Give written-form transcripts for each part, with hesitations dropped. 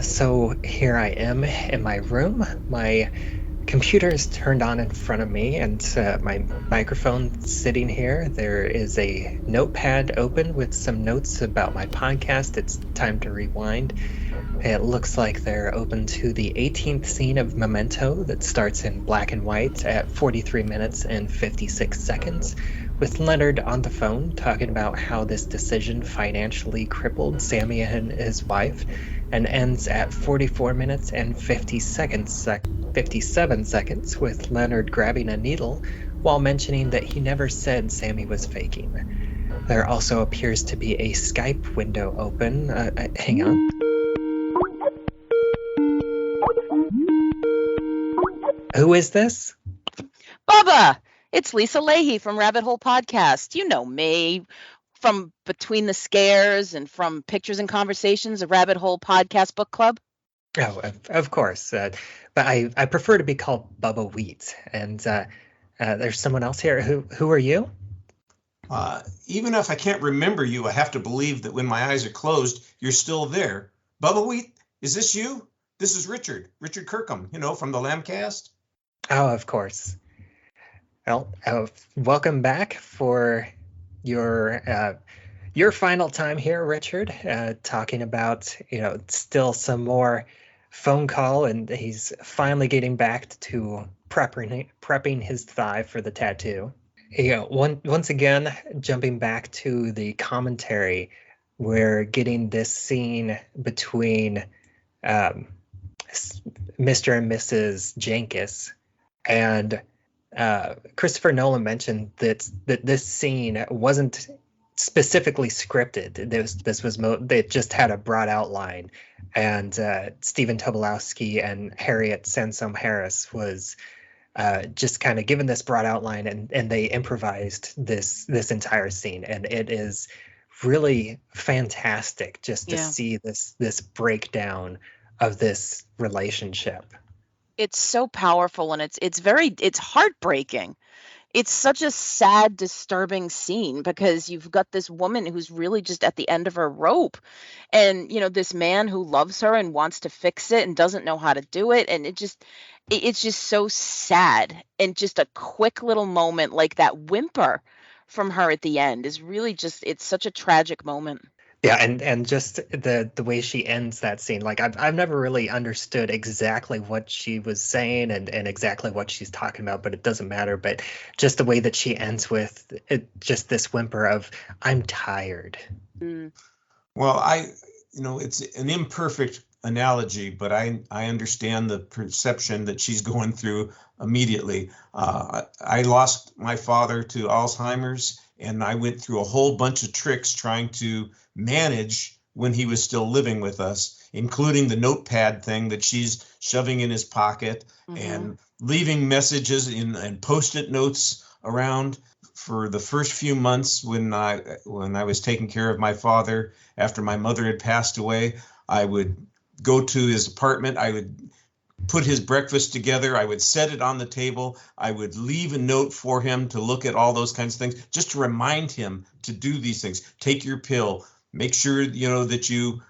So here I am in my room. My computer is turned on in front of me, and my microphone sitting here. There is a notepad open with some notes about my podcast. It's time to rewind. It looks like they're open to the 18th scene of Memento that starts in black and white at 43 minutes and 56 seconds, with Leonard on the phone talking about how this decision financially crippled Sammy and his wife, and ends at 44 minutes and 57 seconds with Leonard grabbing a needle while mentioning that he never said Sammy was faking. There also appears to be a Skype window open. Hang on. Who is this? Bubba, it's Lisa Leahy from Rabbit Hole Podcast. You know me from Between the Scares and from Pictures and Conversations, a Rabbit Hole Podcast book club. Oh, of course. But I prefer to be called Bubba Wheat. And there's someone else here. Who are you? Even if I can't remember you, I have to believe that when my eyes are closed, you're still there. Bubba Wheat, is this you? This is Richard Kirkham, from the Lambcast. Oh, of course. Well, welcome back for your final time here, Richard, talking about, still some more phone call, and he's finally getting back to prepping his thigh for the tattoo. Once again, jumping back to the commentary, we're getting this scene between Mr. and Mrs. Jenkins, and Christopher Nolan mentioned that this scene wasn't specifically scripted. They just had a broad outline, and Stephen Tobolowsky and Harriet Sansom Harris was just kind of given this broad outline, and they improvised this entire scene, and it is really fantastic just to see this breakdown of this relationship. It's so powerful, and it's heartbreaking. It's such a sad, disturbing scene because you've got this woman who's really just at the end of her rope, and this man who loves her and wants to fix it and doesn't know how to do it, and it's just so sad. And just a quick little moment like that whimper from her at the end is really it's such a tragic moment. Yeah, and just the way she ends that scene, like I've never really understood exactly what she was saying and exactly what she's talking about, but it doesn't matter. But just the way that she ends with it, just this whimper of "I'm tired." Well, it's an imperfect analogy, but I understand the perception that she's going through immediately. I lost my father to Alzheimer's, and I went through a whole bunch of tricks trying to manage when he was still living with us, including the notepad thing that she's shoving in his pocket, and leaving messages and post-it notes around. For the first few months when I was taking care of my father after my mother had passed away, I would go to his apartment. I would put his breakfast together. I would set it on the table. I would leave a note for him to look at all those kinds of things, just to remind him to do these things. Take your pill. Make sure, that you,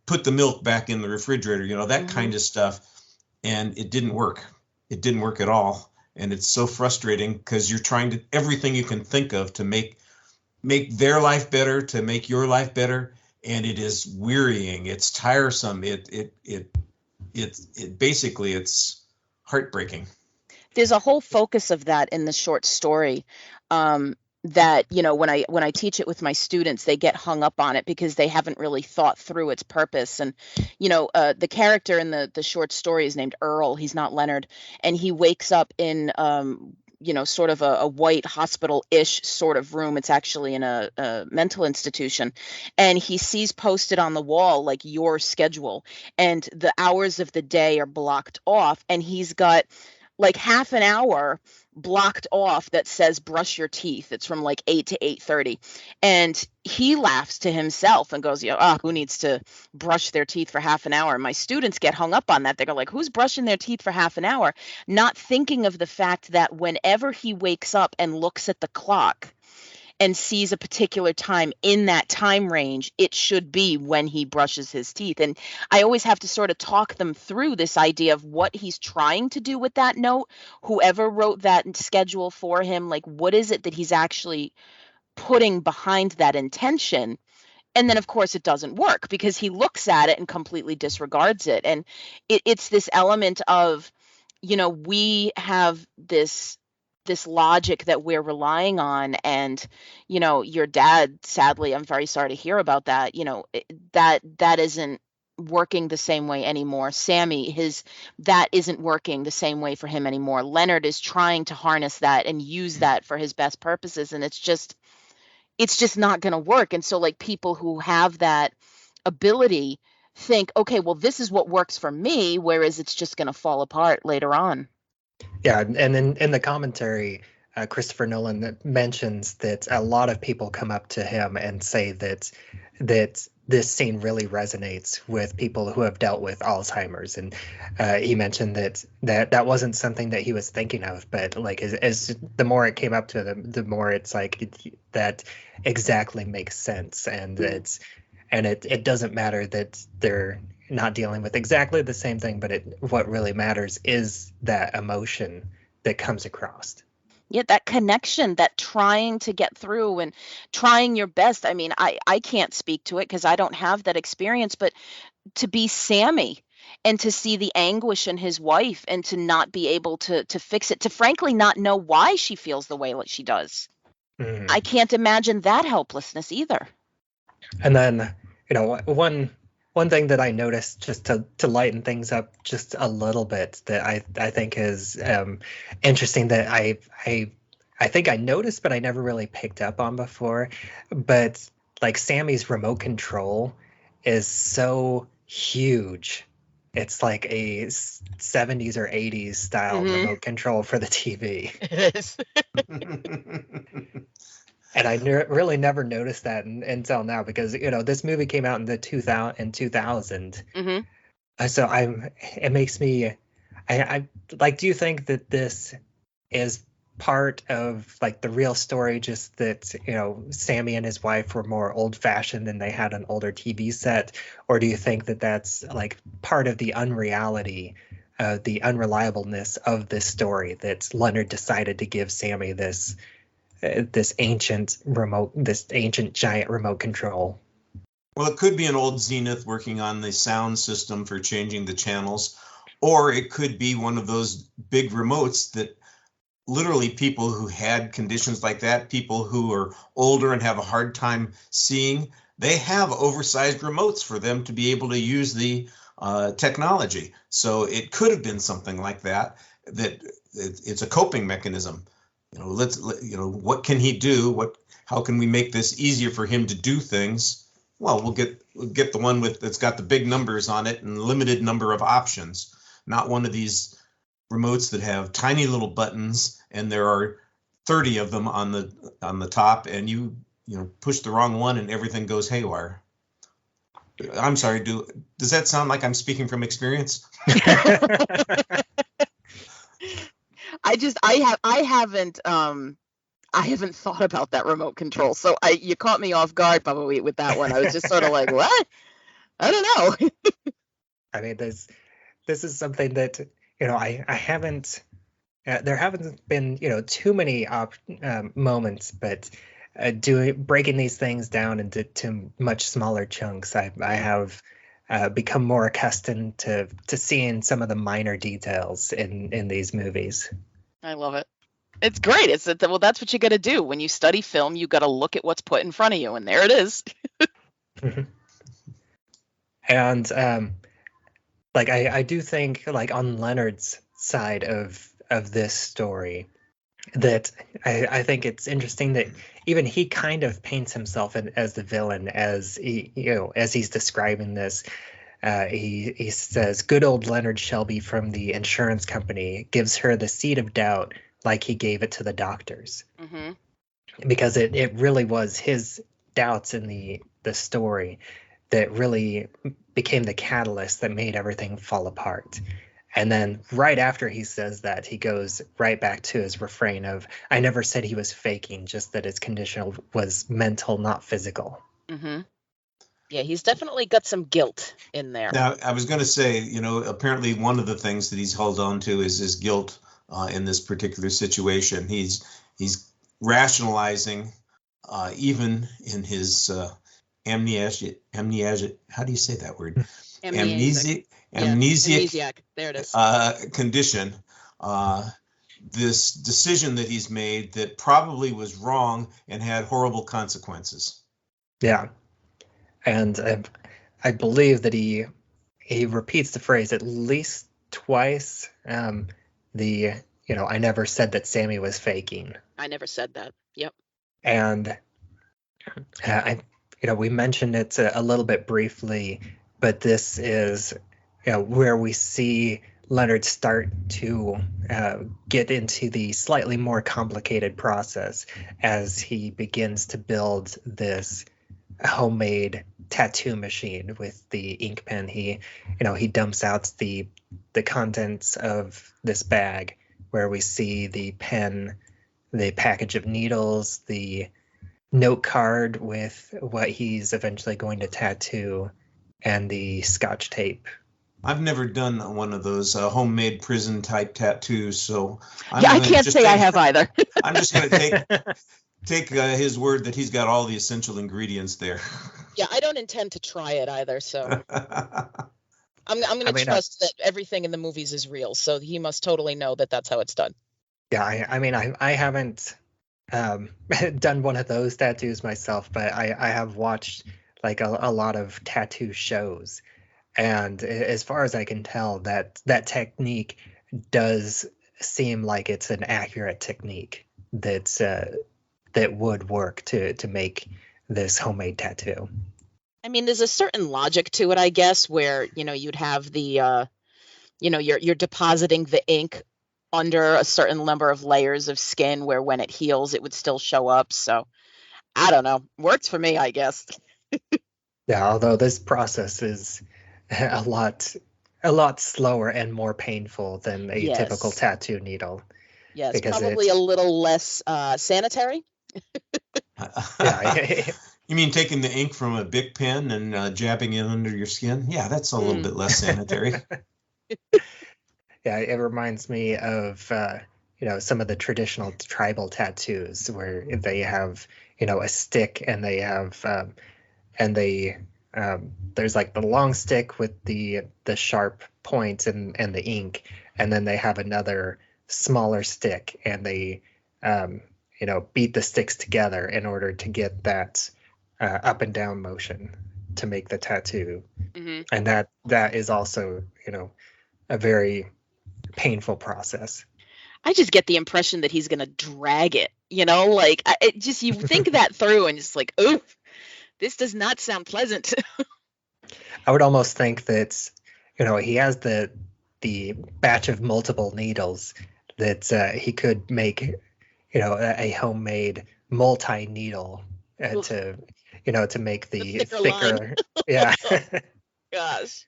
put the milk back in the refrigerator, that kind of stuff. And it didn't work. It didn't work at all. And it's so frustrating because you're trying to everything you can think of to make their life better, to make your life better. And it is wearying. It's tiresome. It basically, it's heartbreaking. There's a whole focus of that in the short story. That when I teach it with my students, they get hung up on it because they haven't really thought through its purpose. And the character in the short story is named Earl. He's not Leonard, and he wakes up in sort of a white hospital-ish sort of room. It's actually in a mental institution, and he sees posted on the wall like your schedule, and the hours of the day are blocked off, and he's got like half an hour blocked off that says brush your teeth. It's from like 8 to 8:30. And he laughs to himself and goes, who needs to brush their teeth for half an hour? My students get hung up on that. They go like, who's brushing their teeth for half an hour? Not thinking of the fact that whenever he wakes up and looks at the clock and sees a particular time in that time range, it should be when he brushes his teeth. And I always have to sort of talk them through this idea of what he's trying to do with that note. Whoever wrote that schedule for him, like, what is it that he's actually putting behind that intention? And then, of course, it doesn't work because he looks at it and completely disregards it. And it's this element of, we have this logic that we're relying on. And, your dad, sadly, I'm very sorry to hear about that, that isn't working the same way anymore. Sammy, that isn't working the same way for him anymore. Leonard is trying to harness that and use that for his best purposes. And it's just not going to work. And so, like, people who have that ability think, okay, well, this is what works for me, whereas it's just going to fall apart later on. Yeah, and then in the commentary, Christopher Nolan mentions that a lot of people come up to him and say that this scene really resonates with people who have dealt with Alzheimer's, and he mentioned that wasn't something that he was thinking of, but like as the more it came up to them, the more it's like that exactly makes sense, and it doesn't matter that they're not dealing with exactly the same thing, but what really matters is that emotion that comes across. Yeah, that connection, that trying to get through and trying your best. I mean, I can't speak to it because I don't have that experience, but to be Sammy and to see the anguish in his wife and to not be able to fix it, to frankly not know why she feels the way that she does. Mm-hmm. I can't imagine that helplessness either. And then, one thing that I noticed, just to lighten things up just a little bit, that I think is interesting, that I think I noticed but I never really picked up on before, but like Sammy's remote control is so huge. It's like a 70s or 80s style remote control for the TV. It is. And I really never noticed that until now, because this movie came out in 2000. Mm-hmm. So it makes me, I like. Do you think that this is part of like the real story? Just that Sammy and his wife were more old-fashioned and they had an older TV set, or do you think that that's like part of the unreality, the unreliableness of this story, that Leonard decided to give Sammy this ancient giant remote control? Well, it could be an old Zenith working on the sound system for changing the channels, or it could be one of those big remotes that literally people who had conditions like that, people who are older and have a hard time seeing, they have oversized remotes for them to be able to use the technology. So it could have been something like that it's a coping mechanism. What can he do? How can we make this easier for him to do things? Well, we'll get the one that's got the big numbers on it and limited number of options, not one of these remotes that have tiny little buttons and there are 30 of them on the top, and you push the wrong one and everything goes haywire. I'm sorry, does that sound like I'm speaking from experience? I haven't thought about that remote control. So you caught me off guard, probably, with that one. I was just sort of like, what? I don't know. I mean, this is something that, I haven't, there haven't been, too many moments, but breaking these things down into much smaller chunks, I have become more accustomed to seeing some of the minor details in these movies. I love it. It's great. Well, that's what you got to do when you study film. You got to look at what's put in front of you, and there it is. And like I do think, like, on Leonard's side of this story, that I think it's interesting that even he kind of paints himself as the villain, as as he's describing this. He says, "Good old Leonard Shelby from the insurance company gives her the seed of doubt, like he gave it to the doctors." Mm-hmm. Because it really was his doubts in the story that really became the catalyst that made everything fall apart. And then right after he says that, he goes right back to his refrain of, I never said he was faking, just that his condition was mental, not physical. Mm-hmm. Yeah, he's definitely got some guilt in there. Now, I was going to say, apparently one of the things that he's held on to is his guilt in this particular situation. He's rationalizing, even in his amnesia. How do you say that word? Amnesiac. There it is. Condition. This decision that he's made that probably was wrong and had horrible consequences. Yeah. And I believe that he repeats the phrase at least twice. I never said that Sammy was faking. I never said that. Yep. And we mentioned it a little bit briefly, but this is where we see Leonard start to get into the slightly more complicated process as he begins to build this homemade tattoo machine with the ink pen. He dumps out the contents of this bag where we see the pen, the package of needles, the note card with what he's eventually going to tattoo, and the Scotch tape. I've never done one of those homemade prison type tattoos, so I can't say I have either. I'm just going to take his word that he's got all the essential ingredients there. Yeah, I don't intend to try it either, so I'm going to trust that everything in the movies is real. So he must totally know that that's how it's done. Yeah, I haven't done one of those tattoos myself, but I have watched like a lot of tattoo shows. And as far as I can tell, that technique does seem like it's an accurate technique that would work to make this homemade tattoo. I mean, there's a certain logic to it, I guess, where you'd have the you're depositing the ink under a certain number of layers of skin, where when it heals, it would still show up. So I don't know, works for me, I guess. Yeah, although this process is a lot slower and more painful than a typical tattoo needle. Yes, probably a little less sanitary. Yeah. You mean taking the ink from a Bic pen and jabbing it under your skin? Yeah, that's a little bit less sanitary. Yeah, it reminds me of some of the traditional tribal tattoos where they have a stick and they have there's like the long stick with the sharp point and the ink, and then they have another smaller stick and they beat the sticks together in order to get that up and down motion to make the tattoo. Mm-hmm. And that is also a very painful process. I just get the impression that he's gonna drag it, you think that through and it's like, oof, this does not sound pleasant. I would almost think that he has the batch of multiple needles that he could make a homemade multi-needle to make the thicker yeah. Gosh,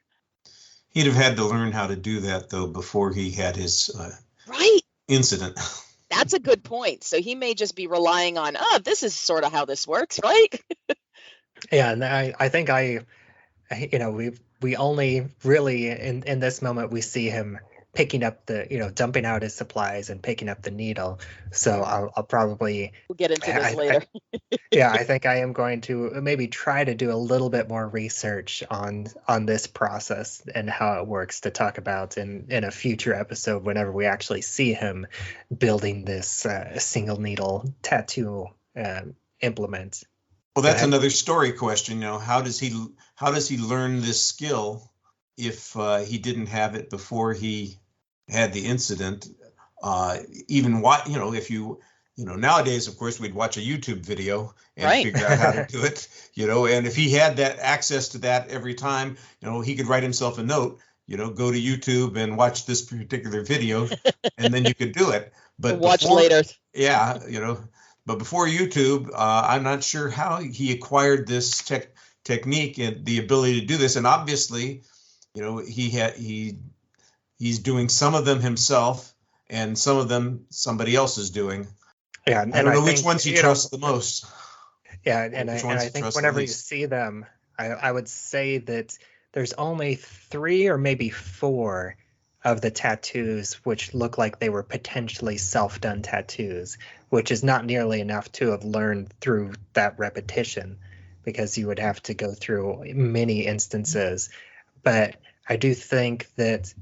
he'd have had to learn how to do that though before he had his right incident. That's a good point. So he may just be relying on this is sort of how this works, right? Yeah, and I think we only really in this moment we see him picking up the dumping out his supplies and picking up the needle. So I'll probably we'll get into this later. I think I am going to maybe try to do a little bit more research on this process and how it works to talk about in a future episode whenever we actually see him building this single needle tattoo implement. Well, that's another story question. How does he learn this skill if he didn't have it before he had the incident? Even what if you nowadays, of course, we'd watch a YouTube video and figure out how to do it. And if he had that access to that every time, he could write himself a note. Go to YouTube and watch this particular video, and then you could do it. But watch later. Yeah, But before YouTube, I'm not sure how he acquired this technique and the ability to do this. And obviously, he he's doing some of them himself, and some of them somebody else is doing. Yeah, I don't know which ones he trusts the most. Yeah, and I think whenever you see them, I would say that there's only 3 or maybe 4 of the tattoos which look like they were potentially self-done tattoos, which is not nearly enough to have learned through that repetition, because you would have to go through many instances. But I do think that,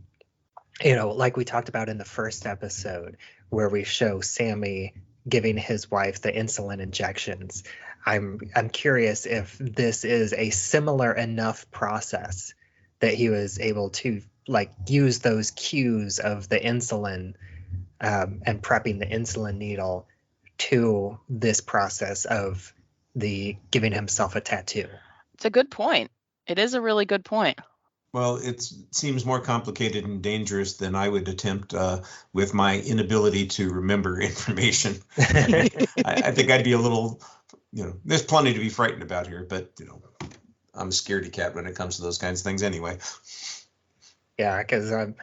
like we talked about in the first episode, where we show Sammy giving his wife the insulin injections, I'm curious if this is a similar enough process that he was able to use those cues of the insulin and prepping the insulin needle to this process of the giving himself a tattoo. It's a good point. It is a really good point. Well, it seems more complicated and dangerous than I would attempt with my inability to remember information. I think I'd be a little, there's plenty to be frightened about here, but, I'm a scaredy cat when it comes to those kinds of things anyway. Yeah, because I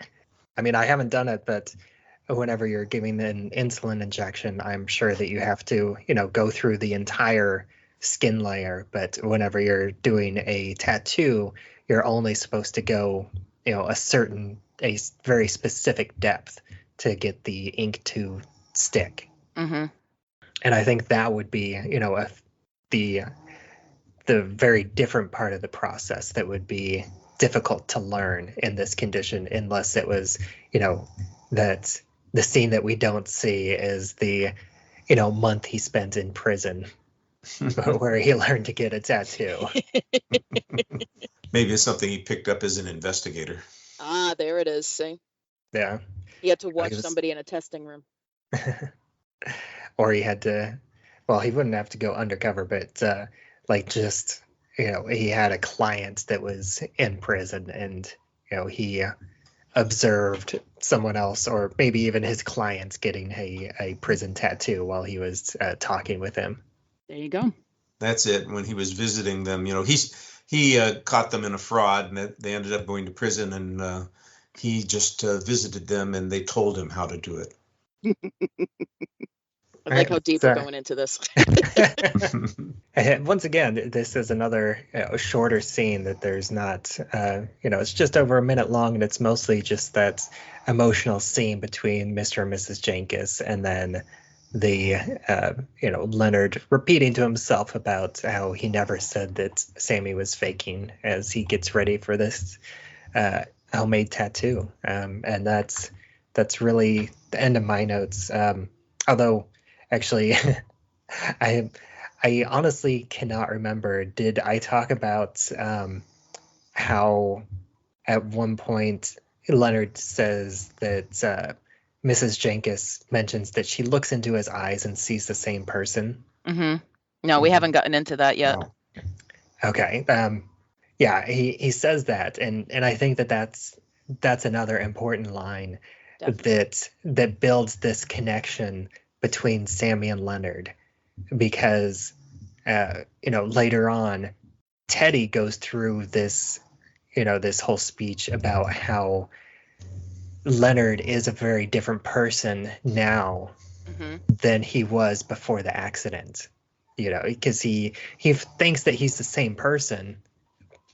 haven't done it, but whenever you're giving an insulin injection, I'm sure that you have to, go through the entire skin layer. But whenever you're doing a tattoo, you're only supposed to go, a very specific depth to get the ink to stick. Mm-hmm. And I think that would be, the very different part of the process that would be difficult to learn in this condition, unless it was, that the scene that we don't see is the, month he spent in prison where he learned to get a tattoo. Maybe it's something he picked up as an investigator. Ah, there it is. See? Yeah. He had to watch somebody in a testing room. Or he had to, he wouldn't have to go undercover, but he had a client that was in prison, and, he observed someone else, or maybe even his clients, getting a prison tattoo while he was talking with him. There you go. That's it. When he was visiting them, he caught them in a fraud, and they ended up going to prison, and he just visited them, and they told him how to do it. I like how deep we're going into this. And once again, this is another shorter scene that there's not, it's just over a minute long, and it's mostly just that emotional scene between Mr. and Mrs. Jenkins, and then the, Leonard repeating to himself about how he never said that Sammy was faking as he gets ready for this homemade tattoo. And that's really the end of my notes. Although, actually, I honestly cannot remember. Did I talk about how at one point Leonard says that Mrs. Jenkins mentions that she looks into his eyes and sees the same person? Mm-hmm. No, we haven't gotten into that yet. No. Okay. Yeah, he says that, and I think that's another important line. Definitely. that builds this connection between Sammy and Leonard, because later on Teddy goes through this this whole speech about how Leonard is a very different person now than he was before the accident, because he thinks that he's the same person,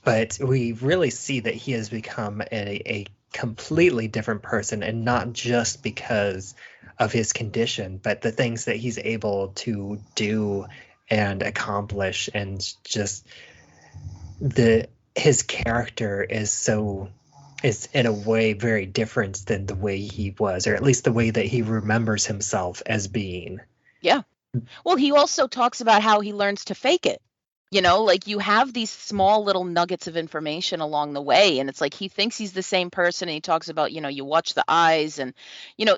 but we really see that he has become a completely different person, and not just because of his condition, but the things that he's able to do and accomplish, and just his character is in a way very different than the way he was, or at least the way that he remembers himself as being. Yeah. Well, he also talks about how he learns to fake it. You have these small little nuggets of information along the way, and it's like he thinks he's the same person, and he talks about, you watch the eyes and,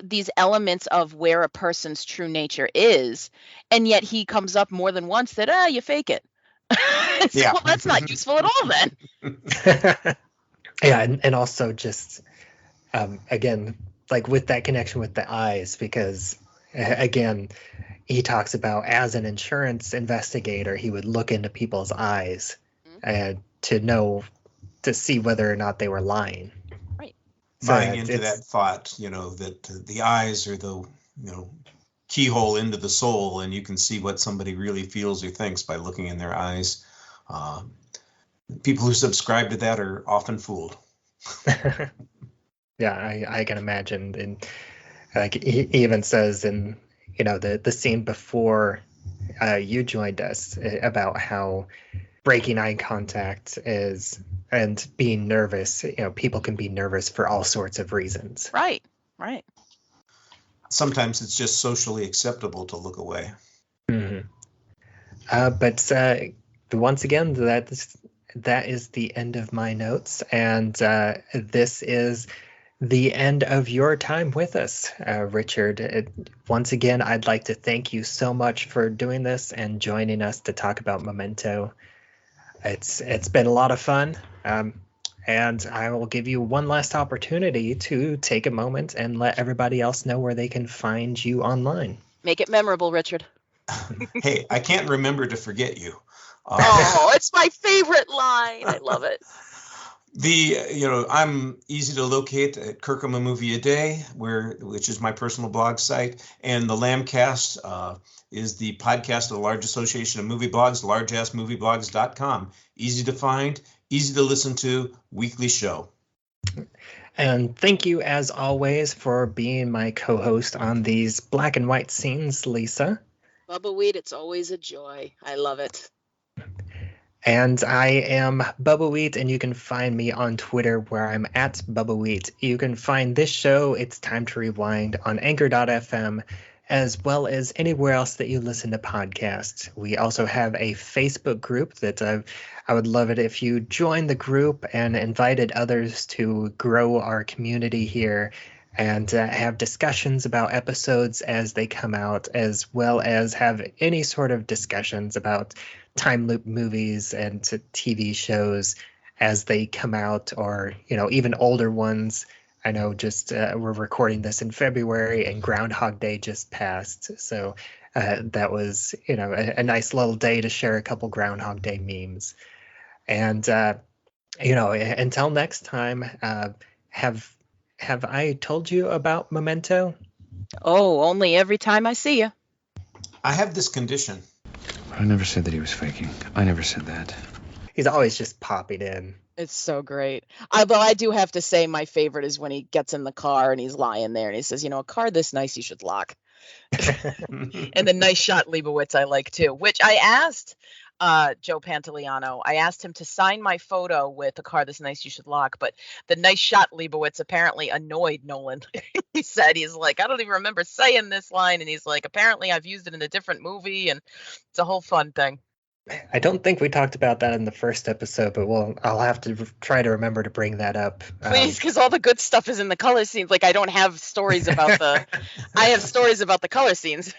these elements of where a person's true nature is, and yet he comes up more than once that, you fake it. Yeah. Well, that's not useful at all then. Yeah, and also just, again, with that connection with the eyes, because, again, he talks about, as an insurance investigator, he would look into people's eyes to see whether or not they were lying. Right. buying into that thought, that the eyes are the, keyhole into the soul, and you can see what somebody really feels or thinks by looking in their eyes. People who subscribe to that are often fooled. Yeah, I can imagine. And like he even says in, the scene before you joined us about how breaking eye contact is, and being nervous, people can be nervous for all sorts of reasons. Right. Sometimes it's just socially acceptable to look away. Mm-hmm. But once again, that is the end of my notes, and this is the end of your time with us, Richard. Once again, I'd like to thank you so much for doing this and joining us to talk about Memento. It's been a lot of fun, and I will give you one last opportunity to take a moment and let everybody else know where they can find you online. Make it memorable, Richard. Hey, I can't remember to forget you. Oh, it's my favorite line. I love it. I'm easy to locate at Kirkham A Movie A Day, which is my personal blog site, and the Lambcast is the podcast of the Large Association of Movie Blogs, largeassmovieblogs.com. Easy to find, easy to listen to, weekly show. And thank you, as always, for being my co-host on these black and white scenes, Lisa. Bubba Weed, it's always a joy. I love it. And I am Bubba Wheat, and you can find me on Twitter where I'm at Bubba Wheat. You can find this show, It's Time to Rewind, on Anchor.fm, as well as anywhere else that you listen to podcasts. We also have a Facebook group that I would love it if you joined the group and invited others to grow our community here and have discussions about episodes as they come out, as well as have any sort of discussions about time loop movies and TV shows as they come out, or even older ones. I know we're recording this in February and Groundhog Day just passed, so that was a nice little day to share a couple Groundhog Day memes. And until next time, have I told you about Memento? Oh, only every time I see you. I have this condition. I never said that he was faking. I never said that. He's always just popping in. It's so great. But I do have to say my favorite is when he gets in the car and he's lying there and he says, a car this nice you should lock. And the nice shot Leibowitz I like too, which I asked Joe Pantoliano. I asked him to sign my photo with a car this nice you should lock, but the nice shot Leibowitz apparently annoyed Nolan. He said, he's like, I don't even remember saying this line, and he's like, apparently I've used it in a different movie, and it's a whole fun thing. I don't think we talked about that in the first episode, but I'll have to try to remember to bring that up. Please, because all the good stuff is in the color scenes. Like, I don't have stories about I have stories about the color scenes.